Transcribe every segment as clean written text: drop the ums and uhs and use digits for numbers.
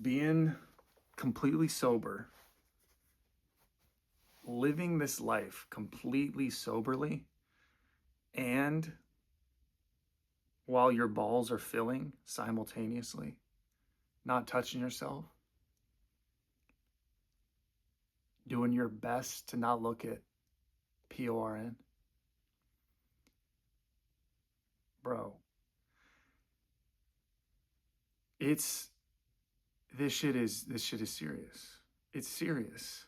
being completely sober, living this life completely soberly, and while your balls are filling simultaneously, not touching yourself, doing your best to not look at PORN. Bro, it's this shit is serious. It's serious.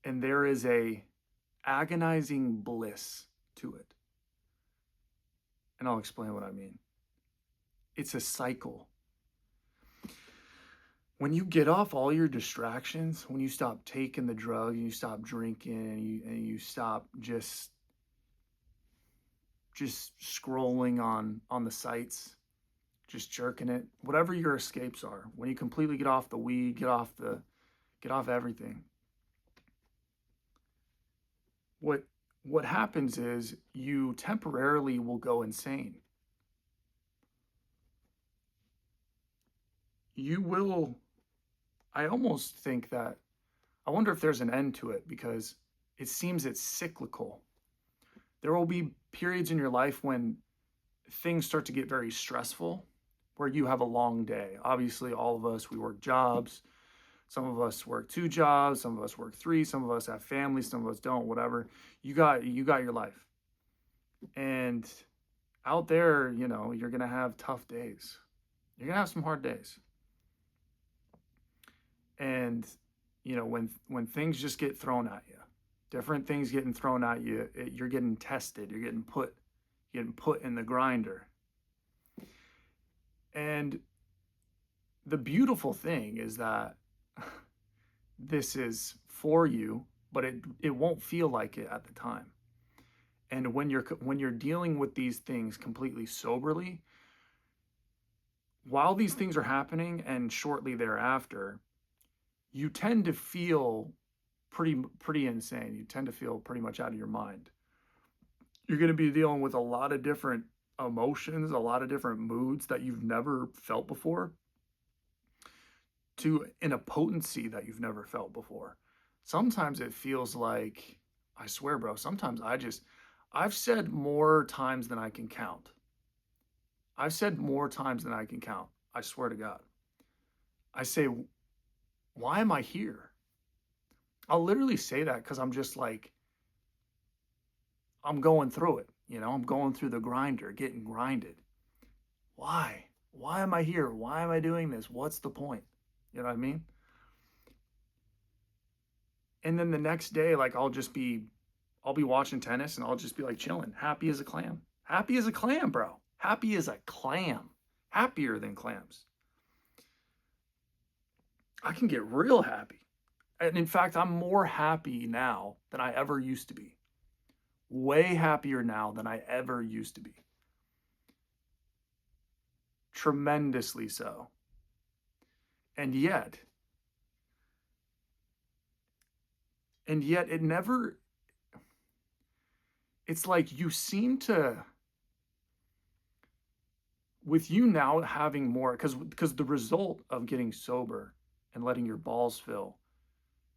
And there is a agonizing bliss to it. And I'll explain what I mean. It's a cycle. When you get off all your distractions, when you stop taking the drug, and you stop drinking, and you stop just scrolling on the sites, just jerking it, whatever your escapes are, when you completely get off the weed, get off everything, what happens is you temporarily will go insane. You will, I almost think that, I wonder if there's an end to it, because it seems it's cyclical. There will be periods in your life when things start to get very stressful, where you have a long day. Obviously, all of us, we work jobs. Some of us work 2 jobs, some of us work 3, some of us have families, some of us don't, whatever. You got your life. And out there, you're going to have tough days. You're going to have some hard days. And when things just get thrown at you, different things getting thrown at you, you're getting tested, you're getting put in the grinder. And the beautiful thing is that this is for you, but it won't feel like it at the time. And when you're dealing with these things completely soberly, while these things are happening and shortly thereafter, you tend to feel pretty insane. You tend to feel pretty much out of your mind. You're going to be dealing with a lot of different emotions, a lot of different moods that you've never felt before, in a potency that you've never felt before. Sometimes it feels like, I swear, bro, sometimes I've said more times than I can count. I've said more times than I can count. I swear to God. I say, why am I here? I'll literally say that because I'm just like, I'm going through it. I'm going through the grinder, getting grinded. Why? Why am I here? Why am I doing this? What's the point? You know what I mean? And then the next day, like I'll be watching tennis and I'll just be like chilling, happy as a clam. Happy as a clam, bro. Happy as a clam. Happier than clams. I can get real happy. And in fact, I'm more happy now than I ever used to be. Way happier now than I ever used to be. Tremendously so. And yet it never, it's like you seem to, with you now having more, because the result of getting sober and letting your balls fill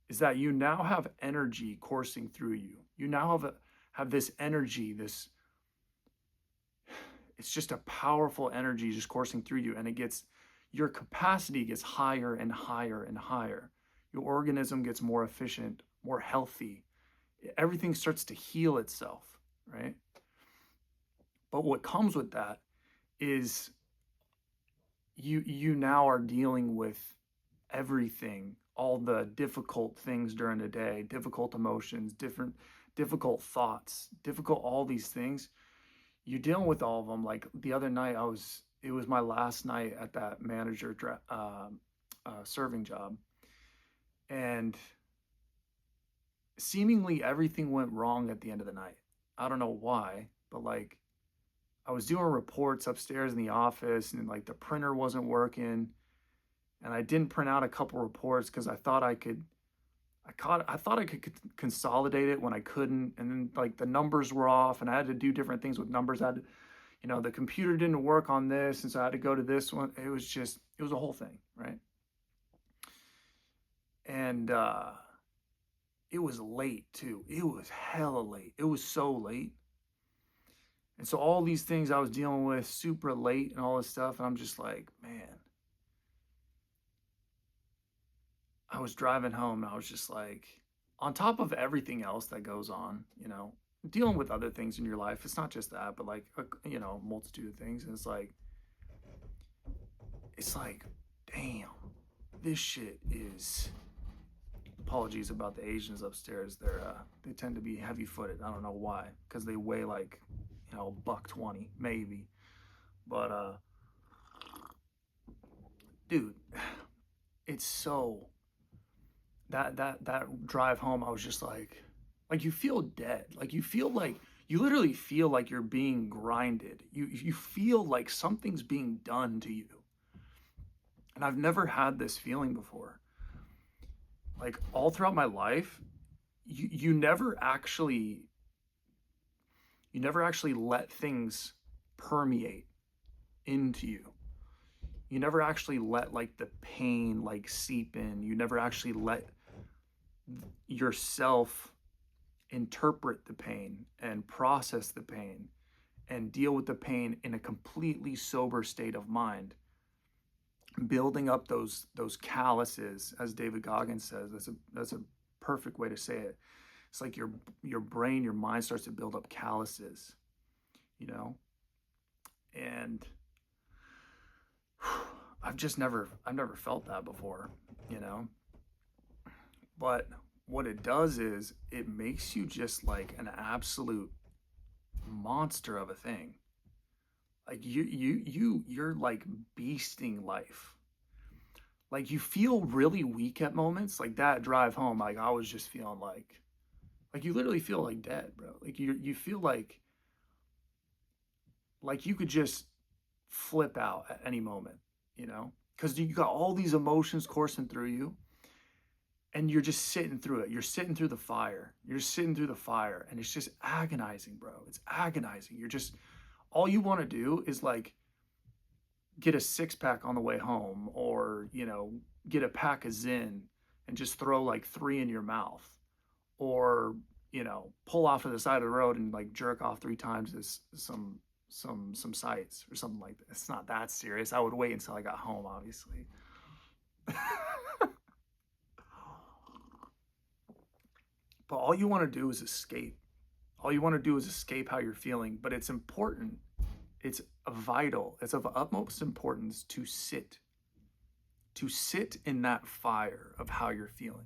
is that you now have energy coursing through you. You now have this energy, it's just a powerful energy just coursing through you, and your capacity gets higher and higher and higher. Your organism gets more efficient, more healthy. Everything starts to heal itself, right? But what comes with that is you now are dealing with everything, all the difficult things during the day, difficult emotions, difficult thoughts, all these things. You're dealing with all of them. Like the other night, it was my last night at that manager serving job, and seemingly everything went wrong at the end of the night. I don't know why, but like I was doing reports upstairs in the office, and like the printer wasn't working, and I didn't print out a couple reports because I thought I could consolidate it when I couldn't, and then like the numbers were off, and I had to do different things with numbers. The computer didn't work on this, and so I had to go to this one. It was a whole thing, right? And it was late too. It was hella late. It was so late. And so all these things I was dealing with super late and all this stuff, and I'm just like, man. I was driving home and I was just like, on top of everything else that goes on, dealing with other things in your life. It's not just that, but like, a multitude of things. And it's like, damn, this shit is. Apologies about the Asians upstairs. They tend to be heavy-footed. I don't know why, because they weigh like, $120 maybe. But dude, it's so that drive home. I was just like you feel dead. Like you literally feel like you're being grinded. You feel like something's being done to you. And I've never had this feeling before. Like all throughout my life, you never actually let things permeate into you. You never actually let like the pain like seep in. You never actually let yourself interpret the pain and process the pain and deal with the pain in a completely sober state of mind, building up those calluses, as David Goggins says. That's a perfect way to say it. It's like your brain, your mind starts to build up calluses, and I've never felt that before, but what it does is it makes you just like an absolute monster of a thing. Like you're like beasting life. Like you feel really weak at moments. Like that drive home, like I was just feeling like you literally feel like dead, bro. Like you feel like you could just flip out at any moment, because you got all these emotions coursing through you, and you're just sitting through it. You're sitting through the fire. You're sitting through the fire, and it's just agonizing, bro. It's agonizing. All you want to do is like get a 6-pack on the way home, or, get a pack of Zyn and just throw like 3 in your mouth, or, pull off to the side of the road and like jerk off 3 times as some sights or something like that. It's not that serious. I would wait until I got home, obviously. But all you want to do is escape. All you want to do is escape how you're feeling. But it's important. It's vital. It's of utmost importance to sit in that fire of how you're feeling.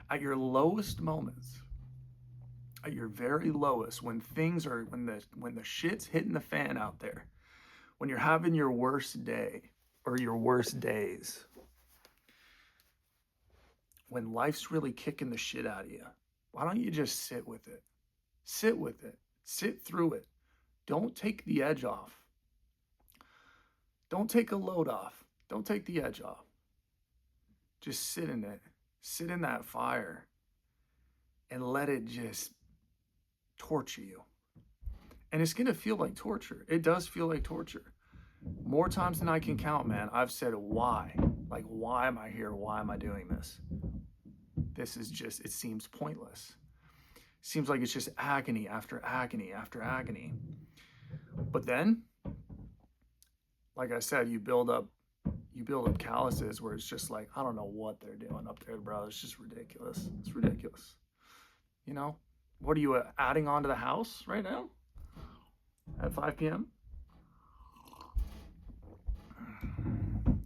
At your lowest moments, at your very lowest, when the shit's hitting the fan out there, when you're having your worst day or your worst days, when life's really kicking the shit out of you, why don't you just sit with it? Sit with it. Sit through it. Don't take the edge off. Don't take a load off. Don't take the edge off. Just sit in it. Sit in that fire and let it just torture you. And it's going to feel like torture. It does feel like torture. More times than I can count, man, I've said, why? Like, why am I here? Why am I doing this? This is just, it seems pointless. It seems like it's just agony after agony after agony. But then, like I said, you build up calluses where it's just like, I don't know what they're doing up there, bro. It's just ridiculous. It's ridiculous. What are you adding on to the house right now at 5 p.m.?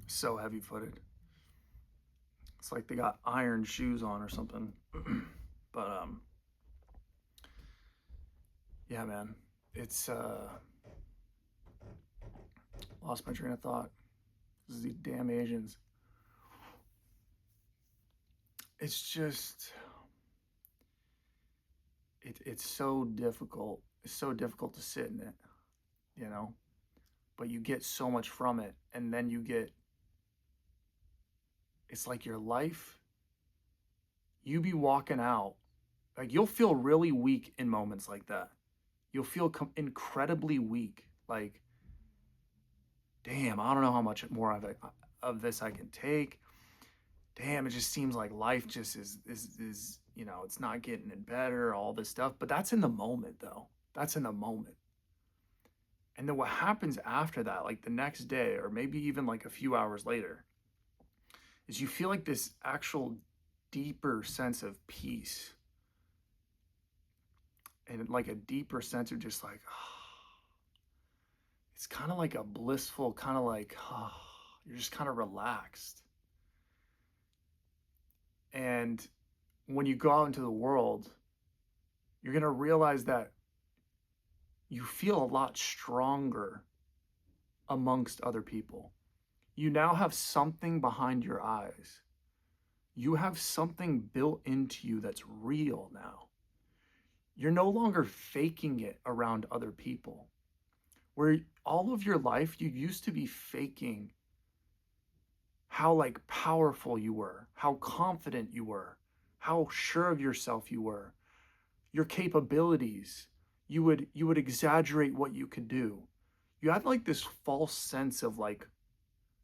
So heavy-footed. It's like they got iron shoes on or something. But yeah, man, it's lost my train of thought. This is these damn Asians. It's just it's so difficult. It's so difficult to sit in it, but you get so much from it, and then it's like your life, you be walking out, like you'll feel really weak in moments like that. You'll feel incredibly weak. Like, damn, I don't know how much more of this I can take. damn, it just seems like life just is, it's not getting any better, all this stuff. But that's in the moment though. That's in the moment. And then what happens after that, like the next day, or maybe even like a few hours later, is you feel like this actual deeper sense of peace, and like a deeper sense of just like, it's kind of like a blissful, kind of like, you're just kind of relaxed. And when you go out into the world, you're going to realize that you feel a lot stronger amongst other people. You now have something behind your eyes. You have something built into you that's real now. You're no longer faking it around other people. Where all of your life, you used to be faking how like powerful you were, how confident you were, how sure of yourself you were, your capabilities. You would exaggerate what you could do. You had like this false sense of like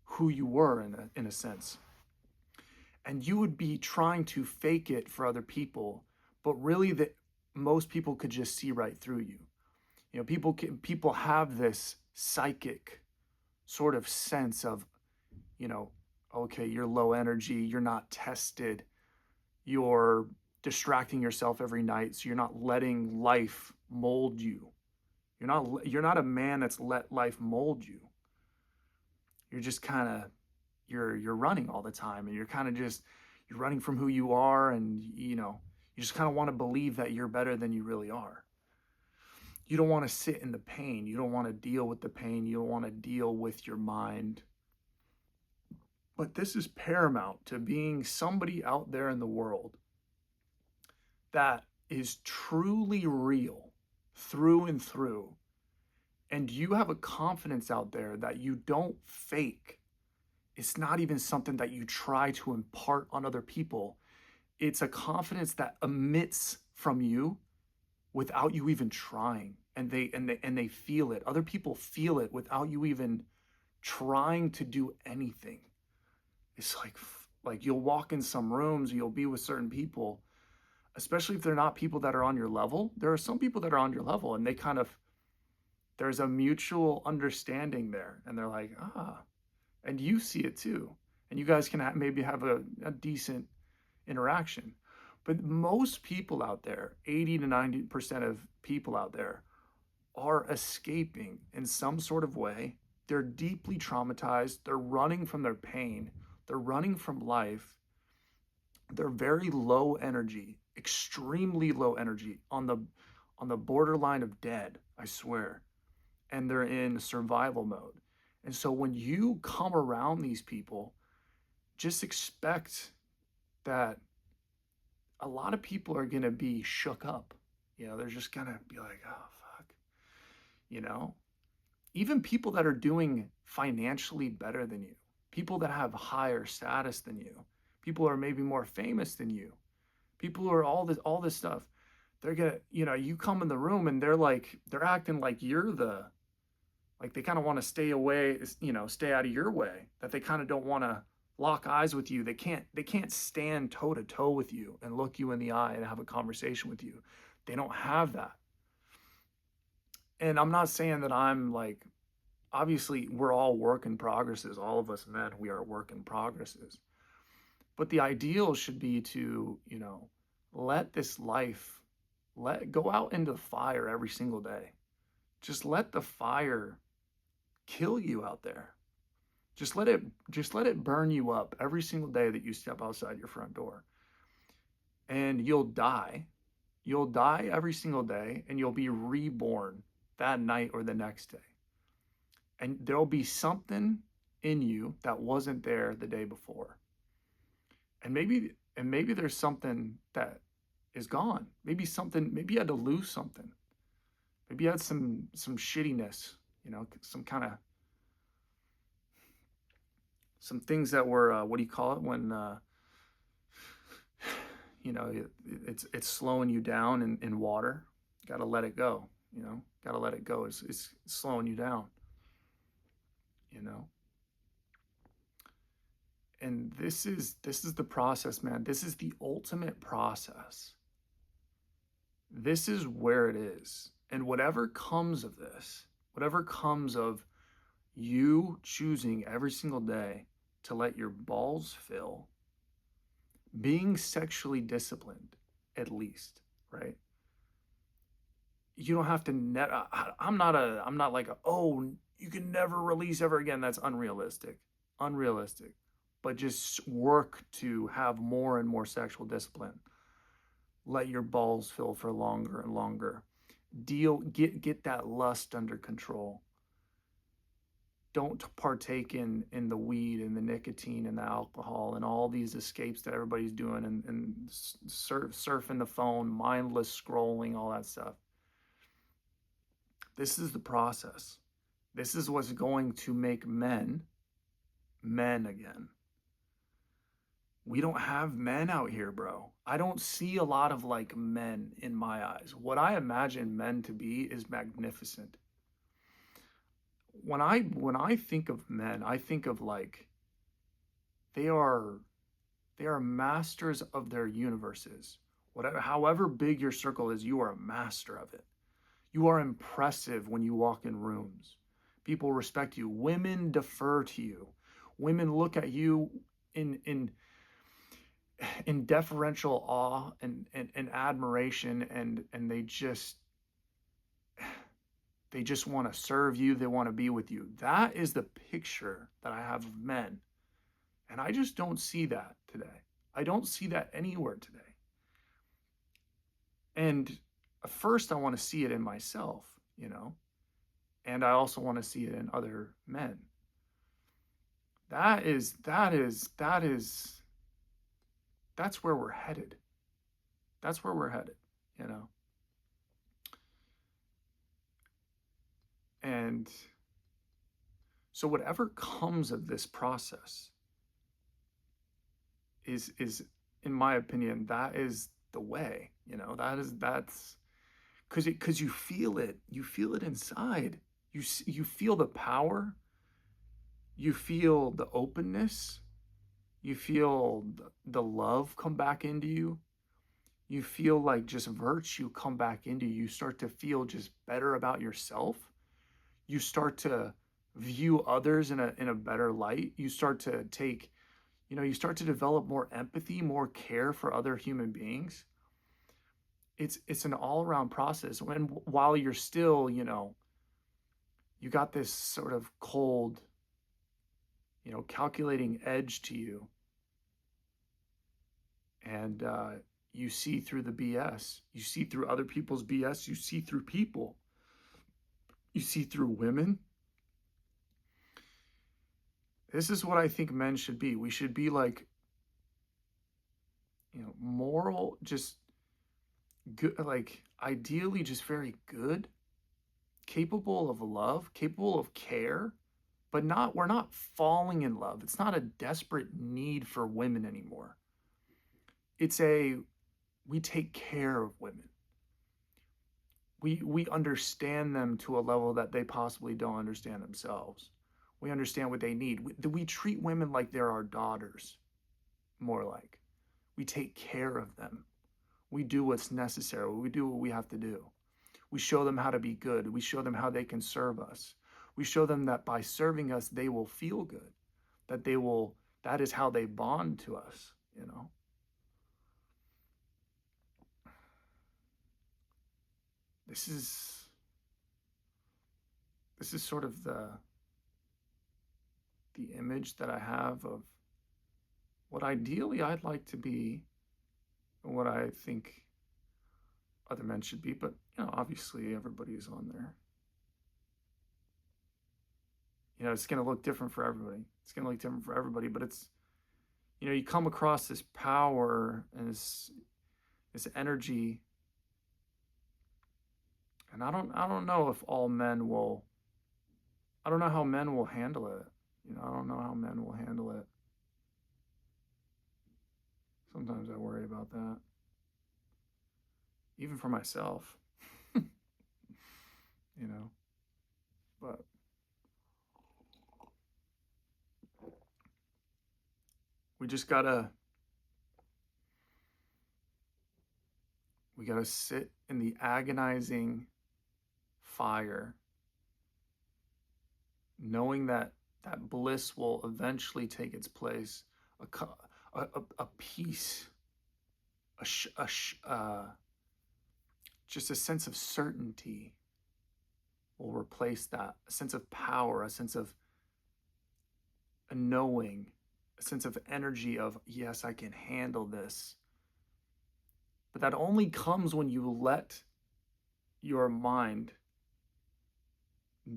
who you were in a sense. And you would be trying to fake it for other people, but really that most people could just see right through you. People have this psychic sort of sense of, you know, okay, you're low energy, you're not tested, you're distracting yourself every night, so you're not letting life mold you. You're not a man that's let life mold you. You're just kind of you're running all the time, and you're kind of just you're running from who you are, and you just kind of want to believe that you're better than you really are. You don't want to sit in the pain. You don't want to deal with the pain. You don't want to deal with your mind. But this is paramount to being somebody out there in the world that is truly real through and through. And you have a confidence out there that you don't fake. It's not even something that you try to impart on other people. It's a confidence that emits from you without you even trying, and they feel it. Other people feel it without you even trying to do anything. It's like you'll walk in some rooms, you'll be with certain people, especially if they're not people that are on your level. There are some people that are on your level, and there's a mutual understanding there, and they're like, and you see it too, and you guys can maybe have a decent interaction. But most people out there, 80 to 90% of people out there, are escaping in some sort of way. They're deeply traumatized. They're running from their pain. They're running from life. They're very low energy, extremely low energy, on the borderline of dead, I swear. And they're in survival mode. And so when you come around these people, just expect that a lot of people are going to be shook up. They're just going to be like, oh, fuck. Even people that are doing financially better than you, people that have higher status than you, people who are maybe more famous than you, people who are all this stuff, they're going to, you come in the room and they're acting like like they kind of want to stay away, stay out of your way, that they kind of don't want to lock eyes with you. They can't stand toe to toe with you and look you in the eye and have a conversation with you. They don't have that. And I'm not saying that I'm like, obviously we're all work in progresses. All of us men, we are work in progresses. But the ideal should be to, let this life, go out into the fire every single day. Just let the fire kill you out there. Just let it burn you up every single day that you step outside your front door. And you'll die. You'll die every single day, and you'll be reborn that night or the next day. And there'll be something in you that wasn't there the day before. And maybe there's something that is gone. Maybe you had to lose something. Maybe you had some shittiness, some things that were, what do you call it when, it's slowing you down in water. Got to let it go, got to let it go. It's slowing you down, And this is the process, man. This is the ultimate process. This is where it is. And whatever comes of this, whatever comes of you choosing every single day to let your balls fill, being sexually disciplined, at least, right? You don't have to I'm not like oh, you can never release ever again. That's unrealistic. Unrealistic. But just work to have more and more sexual discipline. Let your balls fill for longer and longer. Get that lust under control. Don't partake in the weed and the nicotine and the alcohol and all these escapes that everybody's doing, and surfing the phone, mindless scrolling, all that stuff. This is the process. This is what's going to make men again. We don't have men out here, bro. I don't see a lot of like men in my eyes. What I imagine men to be is magnificent. When I think of men, I think of like they are masters of their universes. Whatever, however big your circle is, you are a master of it. You are impressive when you walk in rooms. People respect you. Women defer to you. Women look at you in deferential awe and admiration, and they just want to serve you. They want to be with you. That is the picture that I have of men. And I just don't see that today. I don't see that anywhere today. And first, I want to see it in myself, you know, and I also want to see it in other men. That's where we're headed. That's where we're headed, you know. And so whatever comes of this process is in my opinion, that is the way, you know. That's because you feel it. You feel it inside. You feel the power. You feel the openness. You feel the love come back into you. You feel like just virtue come back into you. You start to feel just better about yourself. You start to view others in a better light. You start to take, you know, you start to develop more empathy, more care for other human beings. It's an all-around process. When while you're still, you know, you got this sort of cold, you know, calculating edge to you, and you see through the BS. You see through other people's BS. You see through people. You see through women. This is what I think men should be. We should be like, you know, moral, just good, like ideally just very good, capable of love, capable of care, but we're not falling in love. It's not a desperate need for women anymore. We take care of women. We understand them to a level that they possibly don't understand themselves. We understand what they need. We treat women like they're our daughters, more like. We take care of them. We do what's necessary. We do what we have to do. We show them how to be good. We show them how they can serve us. We show them that by serving us, they will feel good. That is how they bond to us, you know. This is sort of the image that I have of what ideally I'd like to be, and what I think other men should be. But you know, obviously everybody's on there. You know, it's going to look different for everybody. It's going to look different for everybody. But it's, you know, you come across this power and this energy, and I don't know if all men will. I don't know how men will handle it. You know, I don't know how men will handle it. Sometimes I worry about that. Even for myself. You know. But we gotta sit in the agonizing fire, knowing that that bliss will eventually take its place. A peace, just a sense of certainty will replace that. A sense of power, a sense of a knowing, a sense of energy of, yes, I can handle this. But that only comes when you let your mind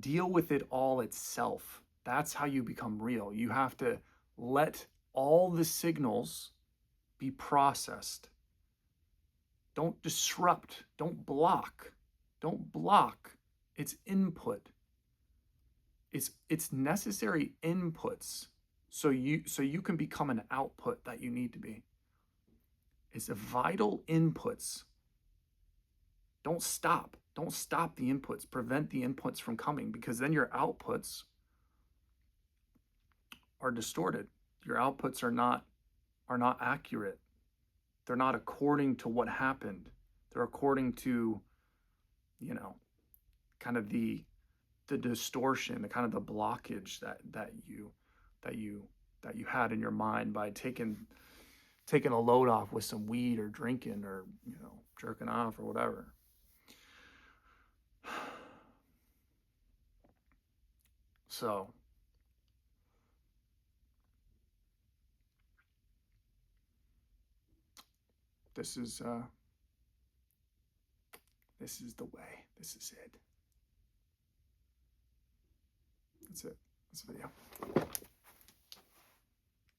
deal with it all itself. That's how you become real. You have to let all the signals be processed. Don't disrupt, don't block. Don't block its input. It's necessary inputs so you can become an output that you need to be. It's the vital inputs. Don't stop. Don't stop the inputs. Prevent the inputs from coming, because then your outputs are distorted. Your outputs are not accurate. They're not according to what happened. They're according to, kind of the distortion, the kind of the blockage that you had in your mind by taking a load off with some weed or drinking or jerking off or whatever. So this is the way. This is it. That's it. That's the video.